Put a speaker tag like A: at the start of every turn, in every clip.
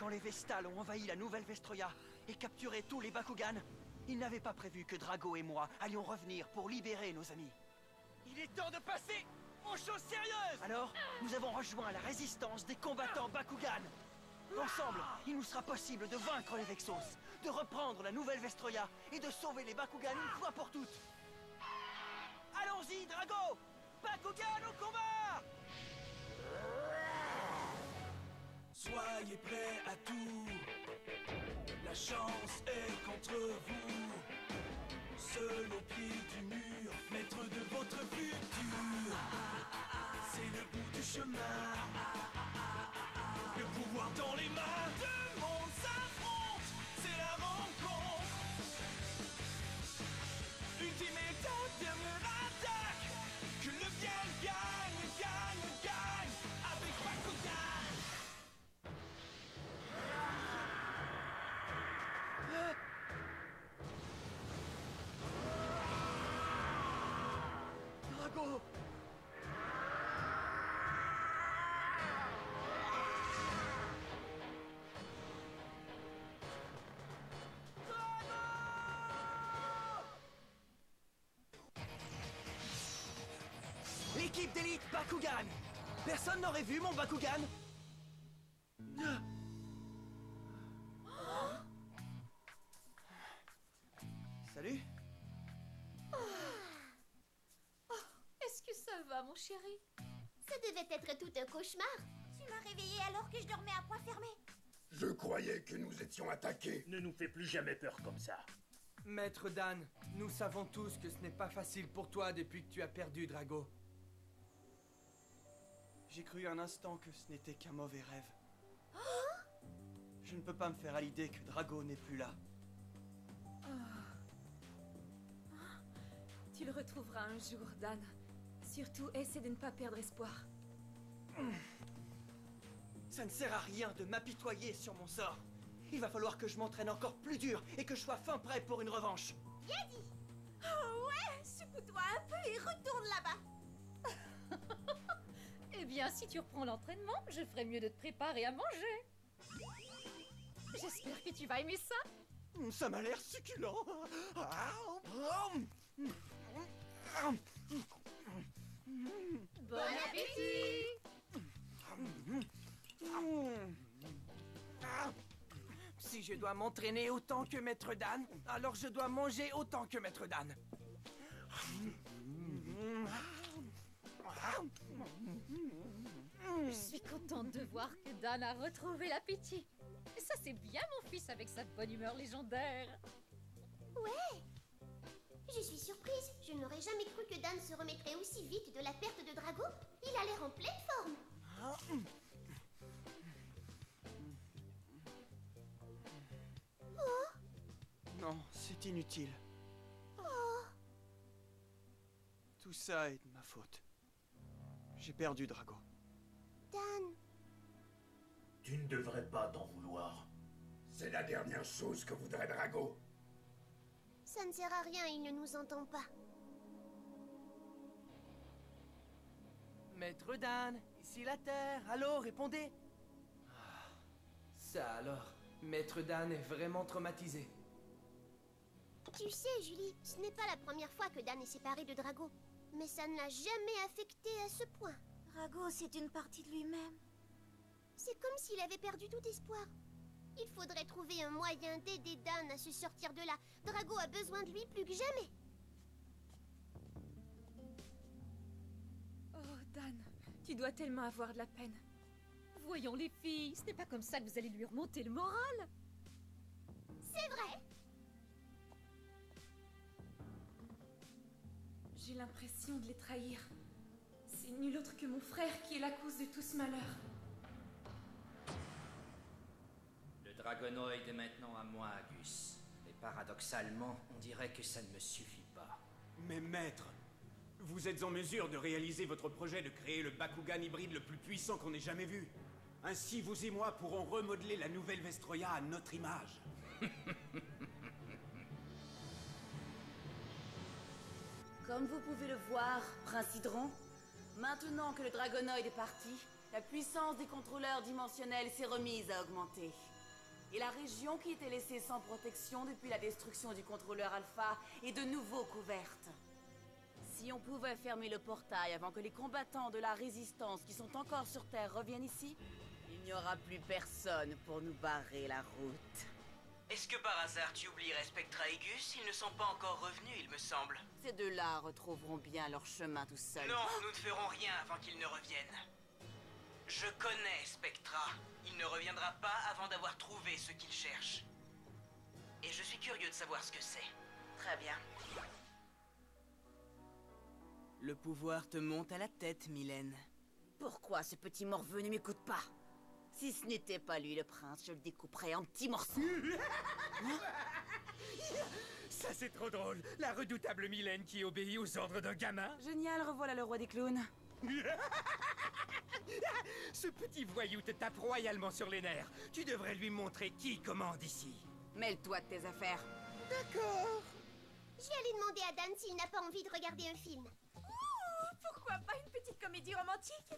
A: Quand les Vestals ont envahi la nouvelle Vestroia et capturé tous les Bakugan, ils n'avaient pas prévu que Drago et moi allions revenir pour libérer nos amis. Il est temps de passer aux choses sérieuses! Alors, nous avons rejoint la résistance des combattants Bakugan. Ensemble, il nous sera possible de vaincre les Vexos, de reprendre la nouvelle Vestroia et de sauver les Bakugan une fois pour toutes. Allons-y, Drago! Bakugan au combat!
B: Soyez prêts à tout. La chance est contre vous. Seul au pied du mur, maître de votre futur. C'est le bout du chemin. Le pouvoir dans les mains. Deux mondes s'affrontent. C'est la rencontre. Ultime étape, dernière attaque. Que le bien gagne, gagne, gagne. Avec Bakugan.
A: Drago! L'équipe d'élite Bakugan! Personne n'aurait vu mon Bakugan? Salut?
C: Est-ce que ça va, mon chéri?
D: Ça devait être tout un cauchemar. Tu m'as réveillée alors que je dormais à point fermé.
E: Je croyais que nous étions attaqués.
F: Ne nous fais plus jamais peur comme ça.
G: Maître Dan, nous savons tous que ce n'est pas facile pour toi depuis que tu as perdu Drago.
A: J'ai cru un instant que ce n'était qu'un mauvais rêve. Je ne peux pas me faire à l'idée que Drago n'est plus là.
C: Tu le retrouveras un jour, Dan. Surtout, essaie de ne pas perdre espoir.
A: Ça ne sert à rien de m'apitoyer sur mon sort. Il va falloir que je m'entraîne encore plus dur et que je sois fin prêt pour une revanche.
D: Bien dit. Oh ouais, secoue-toi un peu et retourne là-bas.
C: Eh bien, si tu reprends l'entraînement, je ferai mieux de te préparer à manger. J'espère que tu vas aimer ça.
A: Ça m'a l'air succulent.
C: Bon appétit!
G: Si je dois m'entraîner autant que Maître Dan, alors je dois manger autant que Maître Dan.
C: Je suis contente de voir que Dan a retrouvé l'appétit. Et ça, c'est bien mon fils avec sa bonne humeur légendaire.
D: Ouais. Je suis surprise. Je n'aurais jamais cru que Dan se remettrait aussi vite de la perte de Drago. Il a l'air en pleine forme. Oh.
A: Non, c'est inutile.
D: Oh.
A: Tout ça est de ma faute. J'ai perdu Drago.
D: Dan.
F: Tu ne devrais pas t'en vouloir.
E: C'est la dernière chose que voudrait Drago.
D: Ça ne sert à rien, il ne nous entend pas.
G: Maître Dan, ici la Terre, allô, répondez. Ça alors, Maître Dan est vraiment traumatisé.
D: Tu sais, Julie, ce n'est pas la première fois que Dan est séparé de Drago. Mais ça ne l'a jamais affecté à ce point.
H: Drago, c'est une partie de lui-même.
D: C'est comme s'il avait perdu tout espoir. Il faudrait trouver un moyen d'aider Dan à se sortir de là. Drago a besoin de lui plus que jamais.
C: Oh, Dan, tu dois tellement avoir de la peine. Voyons les filles, ce n'est pas comme ça que vous allez lui remonter le moral.
D: C'est vrai.
C: J'ai l'impression de les trahir. C'est nul autre que mon frère qui est la cause de tout ce malheur.
I: Le Dragonoid est maintenant à moi, Gus. Mais paradoxalement, on dirait que ça ne me suffit pas.
B: Mais maître, vous êtes en mesure de réaliser votre projet de créer le Bakugan hybride le plus puissant qu'on ait jamais vu. Ainsi, vous et moi pourrons remodeler la nouvelle Vestroia à notre image.
H: Comme vous pouvez le voir, Prince Hydron, maintenant que le Dragonoid est parti,
J: La puissance des contrôleurs dimensionnels s'est remise à augmenter. Et la région qui était laissée sans protection depuis la destruction du contrôleur Alpha est de nouveau couverte. Si on pouvait fermer le portail avant que les combattants de la Résistance qui sont encore sur Terre reviennent ici, il n'y aura plus personne pour nous barrer la route.
K: Est-ce que par hasard tu oublierais Spectra et Gus? Ils ne sont pas encore revenus, il me semble.
J: Ces deux-là retrouveront bien leur chemin tout seuls.
K: Non, nous ne ferons rien avant qu'ils ne reviennent. Je connais Spectra. Il ne reviendra pas avant d'avoir trouvé ce qu'il cherche. Et je suis curieux de savoir ce que c'est. Très bien.
G: Le pouvoir te monte à la tête, Mylène.
J: Pourquoi ce petit morveux ne m'écoute pas? Si ce n'était pas lui le prince, je le découperais en petits morceaux.
L: Ça c'est trop drôle. La redoutable Mylène qui obéit aux ordres d'un gamin.
J: Génial, revoilà le roi des clowns.
L: Ce petit voyou te tape royalement sur les nerfs. Tu devrais lui montrer qui commande ici.
J: Mêle-toi de tes affaires.
D: D'accord. Je vais aller demander à Dan s'il n'a pas envie de regarder un film.
C: Pourquoi pas une petite comédie romantique?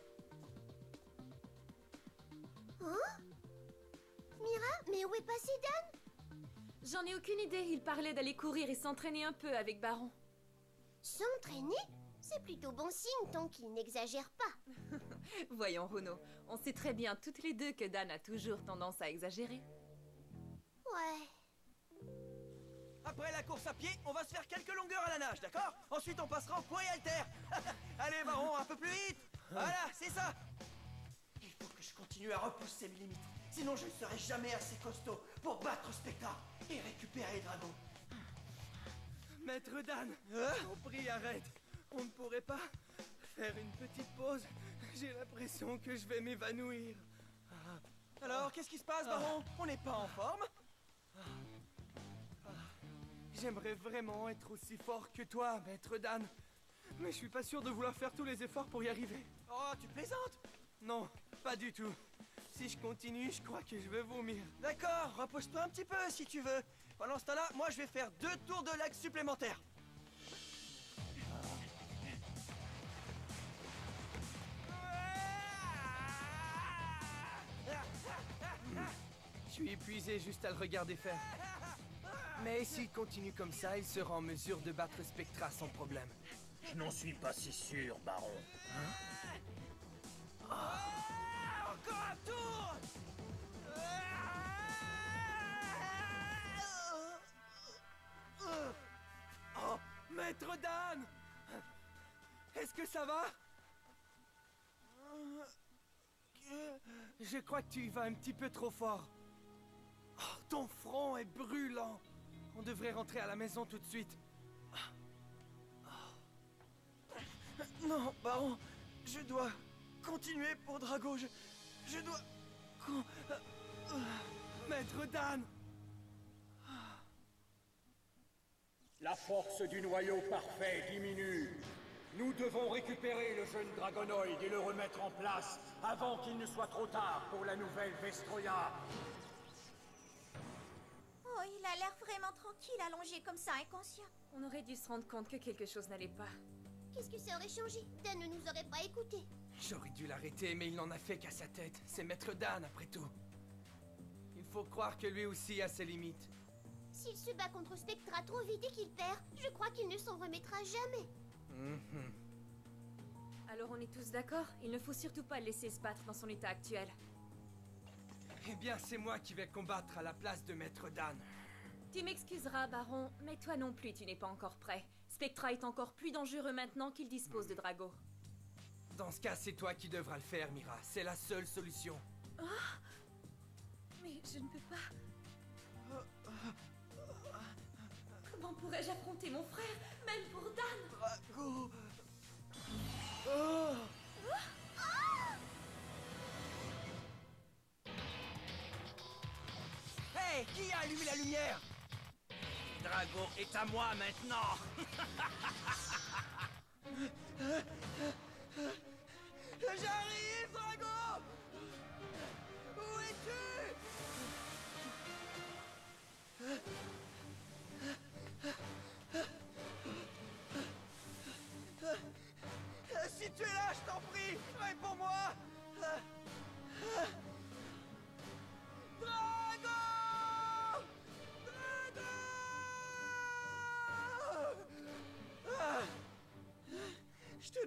D: Hein? Mira, mais où est passé Dan?
C: J'en ai aucune idée, il parlait d'aller courir et s'entraîner un peu avec Baron.
D: S'entraîner? C'est plutôt bon signe tant qu'il n'exagère pas.
C: Voyons, Runo, on sait très bien toutes les deux que Dan a toujours tendance à exagérer.
D: Ouais.
A: Après la course à pied, on va se faire quelques longueurs à la nage, d'accord? Ensuite, on passera au poids et haltères. Allez, Baron, un peu plus vite. Voilà, c'est ça. Il faut que je continue à repousser mes limites. Sinon, je ne serai jamais assez costaud pour battre Spectra et récupérer Drago.
G: Maître Dan, on prie, arrête. On ne pourrait pas faire une petite pause. J'ai l'impression que je vais m'évanouir.
A: Alors, qu'est-ce qui se passe, Baron? On n'est pas en forme?
G: J'aimerais vraiment être aussi fort que toi, Maître Dan. Mais je suis pas sûr de vouloir faire tous les efforts pour y arriver.
A: Oh, tu plaisantes?
G: Non, pas du tout. Si je continue, je crois que je vais vomir.
A: D'accord, repose-toi un petit peu si tu veux. Pendant ce temps-là, moi je vais faire 2 tours de lac supplémentaires.
G: Je suis épuisé juste à le regarder faire. Mais s'il continue comme ça, il sera en mesure de battre Spectra sans problème.
F: Je n'en suis pas si sûr, Baron.
A: Encore un tour!
G: Oh, Maître Dan! Est-ce que ça va? Je crois que tu y vas un petit peu trop fort. Oh, ton front est brûlant. On devrait rentrer à la maison tout de suite.
A: Non, Baron, je dois continuer pour Drago. Je dois...
G: Maître Dan!
E: La force du noyau parfait diminue. Nous devons récupérer le jeune Dragonoïde et le remettre en place avant qu'il ne soit trop tard pour la nouvelle Vestroia.
H: Oh, il a l'air vraiment tranquille, allongé comme ça, inconscient.
C: On aurait dû se rendre compte que quelque chose n'allait pas.
D: Qu'est-ce que ça aurait changé? Dan ne nous aurait pas écoutés.
G: J'aurais dû l'arrêter, mais il n'en a fait qu'à sa tête. C'est Maître Dan, après tout. Il faut croire que lui aussi a ses limites.
D: S'il se bat contre Spectra trop vite et qu'il perd, je crois qu'il ne s'en remettra jamais.
C: Alors on est tous d'accord? Il ne faut surtout pas le laisser se battre dans son état actuel.
G: Eh bien, c'est moi qui vais combattre à la place de Maître Dan.
C: Tu m'excuseras, Baron, mais toi non plus tu n'es pas encore prêt. Spectra est encore plus dangereux maintenant qu'il dispose de Drago.
G: Dans ce cas, c'est toi qui devras le faire, Mira. C'est la seule solution.
C: Oh, mais je ne peux pas... Comment pourrais-je affronter mon frère, même pour Dan?
A: Drago... Hey, qui a allumé la lumière?
K: Drago est à moi maintenant.
A: J'arrive, Drago! Où es-tu? Si tu es là, je t'en prie, réponds-moi!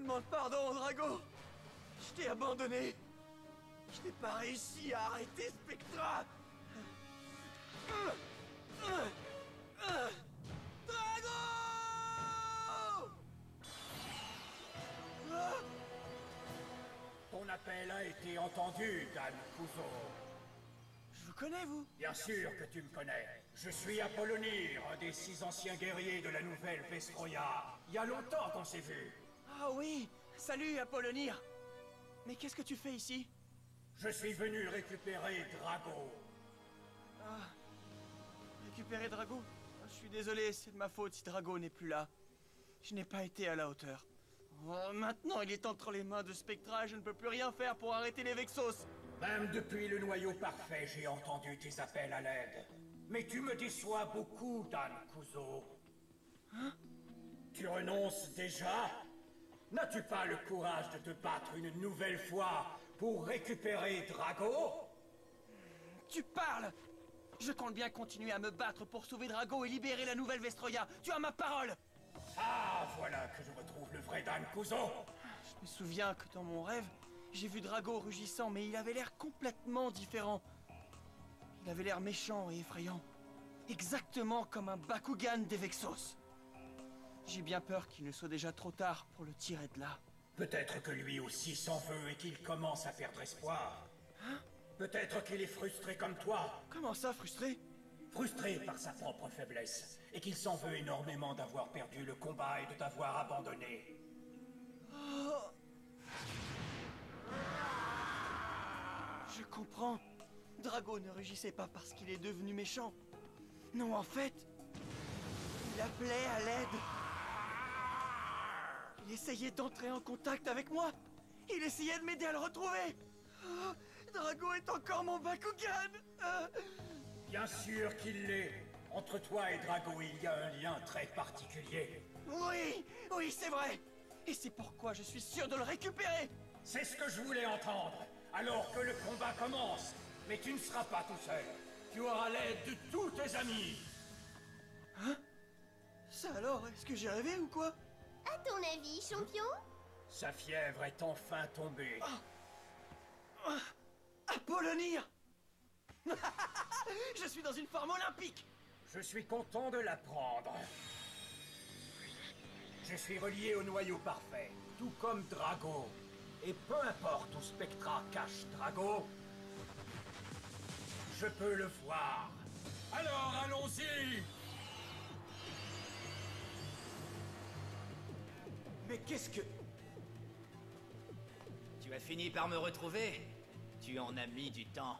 A: demande pardon, Drago. Je t'ai abandonné. Je n'ai pas réussi à arrêter Spectra. Drago!
E: Ton appel a été entendu, Dan Kuzo.
A: Je vous connais, vous?
E: Bien sûr que tu me connais. Je suis Apollonir, un des 6 anciens guerriers de la nouvelle Vestroia. Il y a longtemps qu'on s'est vus.
A: Ah oui, salut Apollonir. Mais qu'est-ce que tu fais ici?
E: Je suis venu récupérer Drago.
A: Ah, récupérer Drago? Je suis désolé, c'est de ma faute si Drago n'est plus là. Je n'ai pas été à la hauteur. Oh, maintenant, il est entre les mains de Spectra et je ne peux plus rien faire pour arrêter les Vexos.
E: Même depuis le noyau parfait, j'ai entendu tes appels à l'aide. Mais tu me déçois beaucoup, Dan Kuzo.
A: Hein?
E: Tu renonces déjà? N'as-tu pas le courage de te battre une nouvelle fois pour récupérer Drago?
A: Tu parles! Je compte bien continuer à me battre pour sauver Drago et libérer la nouvelle Vestroia. Tu as ma parole!
E: Ah, voilà que je retrouve le vrai Dan Kuzo!
A: Je me souviens que dans mon rêve, j'ai vu Drago rugissant, mais il avait l'air complètement différent. Il avait l'air méchant et effrayant. Exactement comme un Bakugan des Vexos. J'ai bien peur qu'il ne soit déjà trop tard pour le tirer de là.
E: Peut-être que lui aussi s'en veut et qu'il commence à perdre espoir.
A: Hein?
E: Peut-être qu'il est frustré comme toi.
A: Comment ça, frustré?
E: Frustré par sa propre faiblesse. Et qu'il s'en veut énormément d'avoir perdu le combat et de t'avoir abandonné.
A: Oh. Je comprends. Drago ne rugissait pas parce qu'il est devenu méchant. Non, en fait, il appelait à l'aide. Il essayait d'entrer en contact avec moi. Il essayait de m'aider à le retrouver. Oh, Drago est encore mon Bakugan.
E: Bien sûr qu'il l'est. Entre toi et Drago, il y a un lien très particulier.
A: Oui, oui, c'est vrai. Et c'est pourquoi je suis sûr de le récupérer.
E: C'est ce que je voulais entendre. Alors que le combat commence. Mais tu ne seras pas tout seul. Tu auras l'aide de tous tes amis.
A: Hein? Ça alors, est-ce que j'ai rêvé ou quoi?
D: À ton avis, champion?
E: Sa fièvre est enfin tombée.
A: Apollonir! Je suis dans une forme olympique!
E: Je suis content de l'apprendre. Je suis relié au noyau parfait, tout comme Drago. Et peu importe où Spectra cache Drago, je peux le voir. Alors allons-y!
A: Mais qu'est-ce que...
I: Tu as fini par me retrouver? Tu en as mis du temps.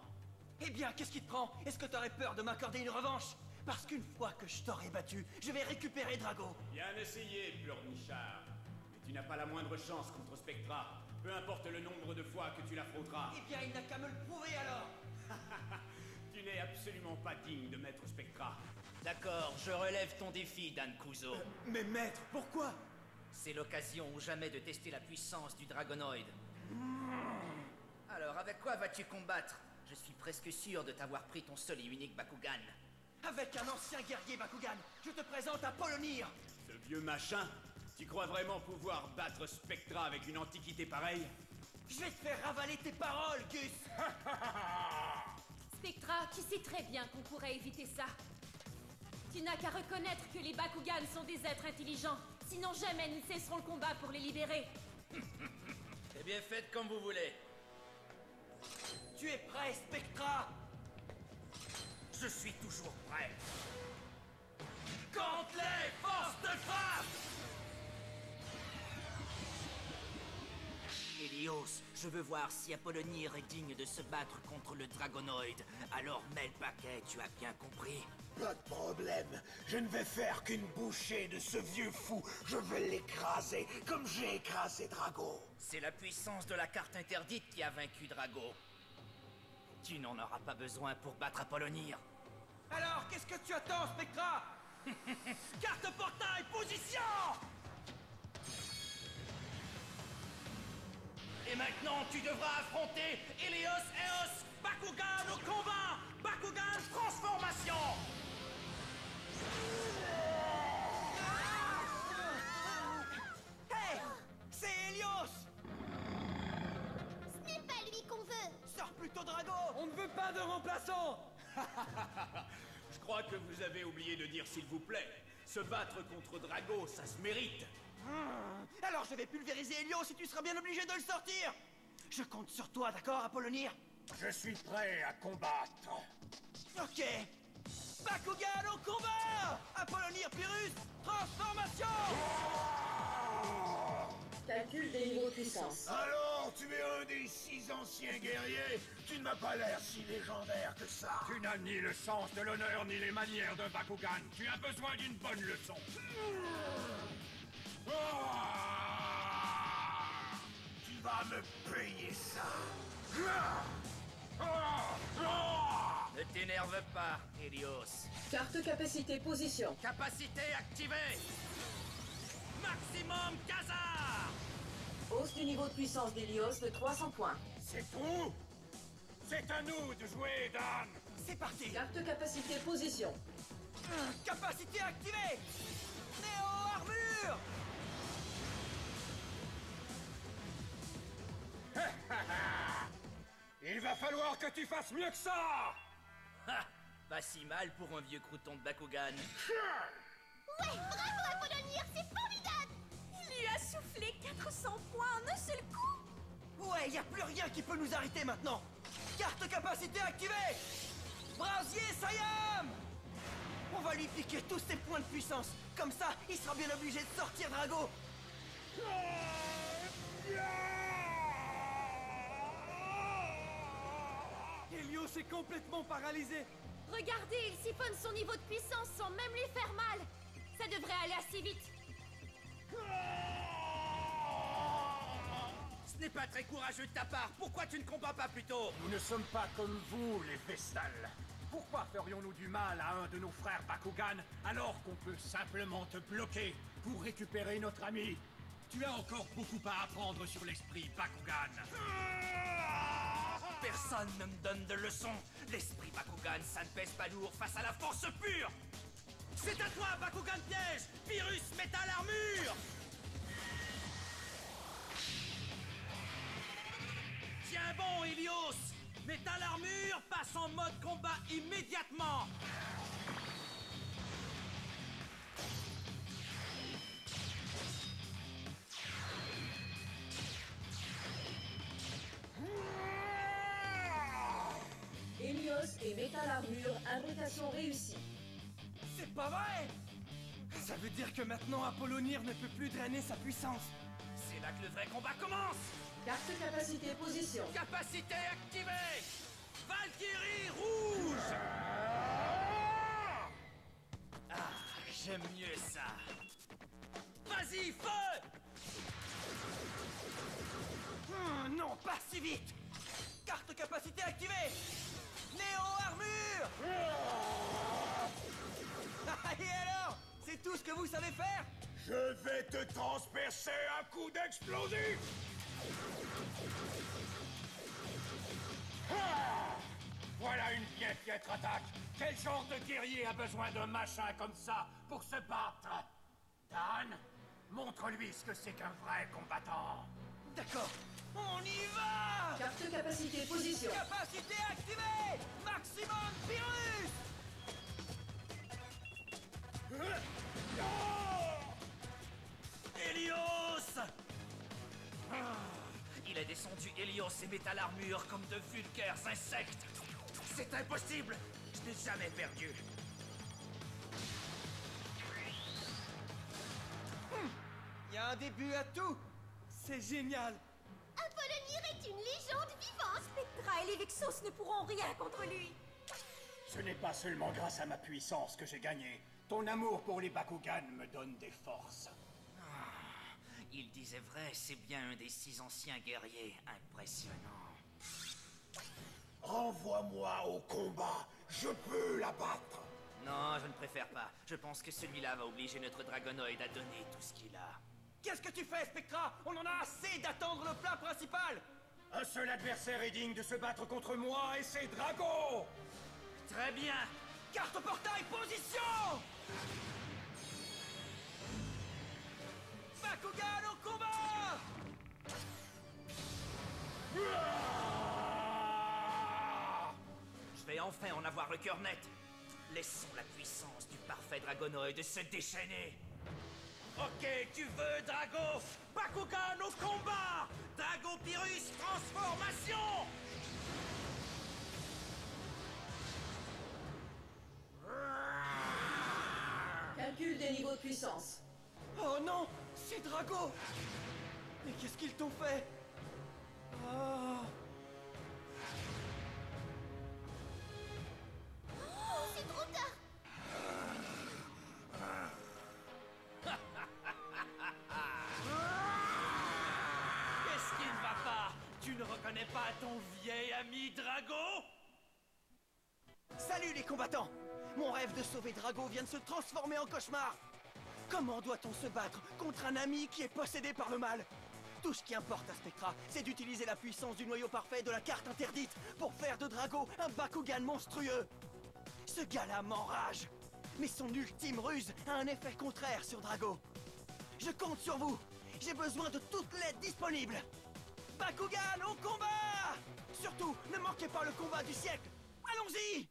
A: Eh bien, qu'est-ce qui te prend? Est-ce que t'aurais peur de m'accorder une revanche? Parce qu'une fois que je t'aurai battu, je vais récupérer Drago.
M: Bien essayé, Pleurnichard. Mais tu n'as pas la moindre chance contre Spectra. Peu importe le nombre de fois que tu l'affronteras.
A: Eh bien, il n'a qu'à me le prouver alors.
M: Tu n'es absolument pas digne de Maître Spectra.
I: D'accord, je relève ton défi, Dan Kuzo.
A: Mais maître, pourquoi?
I: C'est l'occasion ou jamais de tester la puissance du Dragonoid. Alors, avec quoi vas-tu combattre? Je suis presque sûr de t'avoir pris ton seul et unique Bakugan.
A: Avec un ancien guerrier Bakugan, je te présente Apollonir.
M: Ce vieux machin, tu crois vraiment pouvoir battre Spectra avec une antiquité pareille?
A: Je vais te faire ravaler tes paroles, Gus.
C: Spectra, tu sais très bien qu'on pourrait éviter ça. Tu n'as qu'à reconnaître que les Bakugan sont des êtres intelligents. Sinon jamais nous ne cesserons le combat pour les libérer.
I: Eh bien, faites comme vous voulez.
A: Tu es prêt, Spectra?
I: Je suis toujours prêt.
A: Contre-les, force de frappe!
I: Helios, je veux voir si Apollonir est digne de se battre contre le Dragonoid. Alors mets le paquet, tu as bien compris?
E: Pas de problème. Je ne vais faire qu'une bouchée de ce vieux fou. Je vais l'écraser comme j'ai écrasé Drago.
I: C'est la puissance de la carte interdite qui a vaincu Drago. Tu n'en auras pas besoin pour battre Apollonir.
A: Alors, qu'est-ce que tu attends, Spectra? Carte portail, position!
I: Et maintenant, tu devras affronter Helios Eos, Bakugan au combat! Bakugan transformation!
A: Hey! C'est Helios
G: On ne veut pas de remplaçant!
M: Je crois que vous avez oublié de dire s'il vous plaît. Se battre contre Drago, ça se mérite.
A: Alors je vais pulvériser Helios et tu seras bien obligé de le sortir. Je compte sur toi, d'accord, Apollonir?
E: Je suis prêt à combattre.
A: Ok. Bakugan au combat! Apollonir Pyrrhus, transformation!
J: Calcul des niveaux de puissance.
F: Alors, tu es un des 6 anciens guerriers? Tu ne m'as pas l'air si légendaire que ça.
E: Tu n'as ni le sens de l'honneur ni les manières d'un Bakugan. Tu as besoin d'une bonne leçon.
F: Tu vas me payer ça.
I: Ne t'énerve pas, Helios.
J: Carte capacité position.
I: Capacité activée. Maximum Khazar.
J: Hausse du niveau de puissance d'Helios de 300 points.
E: C'est tout? C'est à nous de jouer, Dan.
A: C'est parti.
J: Carte capacité position.
A: Capacité activée. Néo-armure.
E: Il va falloir que tu fasses mieux que ça.
I: Ha! Pas si mal pour un vieux crouton de Bakugan.
D: Ouais, bravo Apollonir, c'est formidable!
H: Il lui a soufflé 400 points en un seul coup.
A: Ouais, y a plus rien qui peut nous arrêter maintenant. Carte capacité activée. Brasier Siam. On va lui piquer tous ses points de puissance. Comme ça, il sera bien obligé de sortir Drago.
G: Helios est complètement paralysé.
C: Regardez, il siphonne son niveau de puissance sans même lui faire mal. Ça devrait aller assez vite.
I: Ce n'est pas très courageux de ta part. Pourquoi tu ne combats pas plus tôt?
E: Nous ne sommes pas comme vous, les Vestales. Pourquoi ferions-nous du mal à un de nos frères Bakugan alors qu'on peut simplement te bloquer pour récupérer notre ami? Tu as encore beaucoup à apprendre sur l'esprit Bakugan.
I: Personne ne me donne de leçons. L'esprit Bakugan, ça ne pèse pas lourd face à la force pure. C'est à toi, Bakugan piège. Pyrrhus métal armure. Tiens bon, Helios. Métal armure passe en mode combat immédiatement.
J: Helios et métal armure, imbrication réussie.
G: C'est pas vrai! Ça veut dire que maintenant Apollonir ne peut plus drainer sa puissance.
I: C'est là que le vrai combat commence.
J: Carte capacité position.
I: Capacité activée. Valkyrie rouge. Ah, j'aime mieux ça. Vas-y, feu!
A: Non, pas si vite. Carte capacité activée. Néo-armure. Et alors? C'est tout ce que vous savez faire?
F: Je vais te transpercer un coup d'explosif.
E: Voilà une bien piètre attaque. Quel genre de guerrier a besoin d'un machin comme ça pour se battre? Dan, montre-lui ce que c'est qu'un vrai combattant.
A: D'accord, on y va!
J: Carte capacité position.
A: Capacité activée! Maximum Pyrrhus!
I: Helios! Il a descendu Helios et métal armure comme de vulgaires insectes. C'est impossible! Je n'ai jamais perdu.
A: Il y a un début à tout!
G: C'est génial!
D: Apollonir est une légende vivante!
H: Spectra et les Vexos ne pourront rien contre lui.
E: Ce n'est pas seulement grâce à ma puissance que j'ai gagné. Ton amour pour les Bakugan me donne des forces.
I: Il disait vrai, c'est bien un des 6 anciens guerriers. Impressionnant.
F: Renvoie-moi au combat. Je peux l'abattre.
I: Non, je ne préfère pas. Je pense que celui-là va obliger notre Dragonoid à donner tout ce qu'il a.
A: Qu'est-ce que tu fais, Spectra? On en a assez d'attendre le plat principal!
E: Un seul adversaire est digne de se battre contre moi et c'est Drago!
I: Très bien!
A: Carte portail, position! Bakugan au combat!
I: j'espérais enfin en avoir le cœur net. Laissons la puissance du parfait Dragonoid se déchaîner. Ok, tu veux, Drago? Bakugan au combat! Drago Pyrrhus, transformation!
J: Calcul des niveaux de puissance.
A: Oh non! C'est Drago! Mais qu'est-ce qu'ils t'ont fait? Oh...
D: Oh, c'est trop tard!
I: Qu'est-ce qui ne va pas? Tu ne reconnais pas ton vieil ami Drago?
A: Salut les combattants! Mon rêve de sauver Drago vient de se transformer en cauchemar! Comment doit-on se battre contre un ami qui est possédé par le mal? Tout ce qui importe à Spectra, c'est d'utiliser la puissance du noyau parfait de la carte interdite pour faire de Drago un Bakugan monstrueux! Ce gars-là m'enrage! Mais son ultime ruse a un effet contraire sur Drago! Je compte sur vous! J'ai besoin de toute l'aide disponible! Bakugan au combat! Surtout, ne manquez pas le combat du siècle! Allons-y!